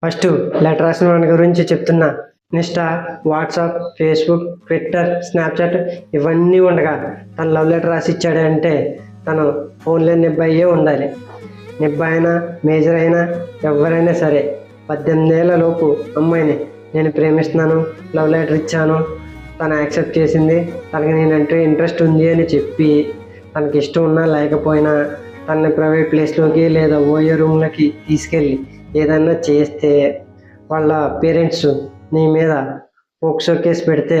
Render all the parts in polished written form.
First letter రాసిన వాడి గురించి చెప్తున్నా. Insta, WhatsApp, Facebook, Twitter, Snapchat ఇవన్నీ ఉండగా తను లవ్ లెటర్ రాసి ఇచ్చాడంటే తను ఫోన్లో నిబ్బ అయ్యే ఉండాలి. నిబ్బ అయినా మేజర్ అయినా ఎవరైనా సరే 18 ఏళ్ల లోపు అమ్మాయిని నేను ప్రేమిస్తున్నాను, లవ్ లెటర్ ఇచ్చాను, తను యాక్సెప్ట్ చేసింది, తనకి నేనంటే ఇంట్రెస్ట్ ఉంది అని చెప్పి తనకి ఇష్టం ఉన్నా లేకపోయినా తనని ప్రైవేట్ ప్లేస్లోకి లేదా ఓయో రూమ్లోకి తీసుకెళ్ళి ఏదన్నా చేస్తే వాళ్ళ పేరెంట్స్ నీ మీద పోక్సో కేసు పెడితే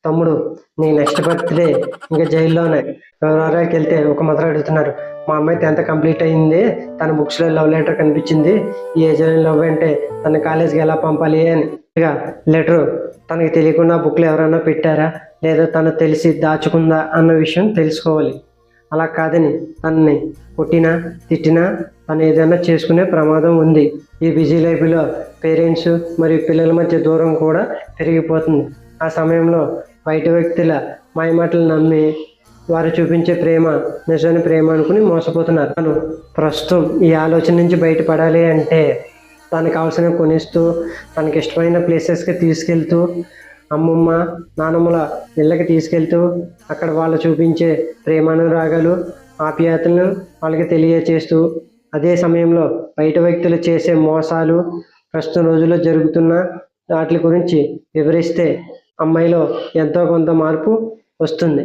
తమ్ముడు నీ నెక్స్ట్ బర్త్డే ఇంకా జైల్లోనే. వివరాలకు వెళ్తే ఒక మదర్ అడుగుతున్నారు, మా అమ్మాయి 10th కంప్లీట్ అయింది, తన బుక్స్లో లవ్ లెటర్ కనిపించింది, ఈ ఏజ్లో లవ్ అంటే తన కాలేజ్కి ఎలా పంపాలి అని. ఇక లెటర్ తనకి తెలియకుండా బుక్లో ఎవరైనా పెట్టారా లేదా తను తెలిసి దాచుకుందా అన్న విషయం తెలుసుకోవాలి. అలా కాదని తనని కొట్టినా తిట్టినా తను ఏదైనా చేసుకునే ప్రమాదం ఉంది. ఈ బిజీ లైఫ్లో పేరెంట్స్ మరియు పిల్లల మధ్య దూరం కూడా పెరిగిపోతుంది. ఆ సమయంలో బయట వ్యక్తుల మాయమాటలు నమ్మి వారు చూపించే ప్రేమ నిజమైన ప్రేమ అనుకుని మోసపోతున్నారు. తను ప్రస్తుతం ఈ ఆలోచన నుంచి బయటపడాలి అంటే తనకు కావాల్సినవి కొనిస్తూ తనకి ఇష్టమైన ప్లేసెస్కి తీసుకెళ్తూ అమ్మమ్మ నానమ్మల ఇళ్ళకి తీసుకెళ్తూ అక్కడ వాళ్ళు చూపించే ప్రేమానురాగాలు ఆప్యాయతలను వాళ్ళకి తెలియచేస్తూ అదే సమయంలో బయట వ్యక్తులు చేసే మోసాలు ప్రస్తుతం రోజుల్లో జరుగుతున్న వాటి గురించి వివరిస్తే అమ్మాయిలో ఎంతో కొంత మార్పు వస్తుంది.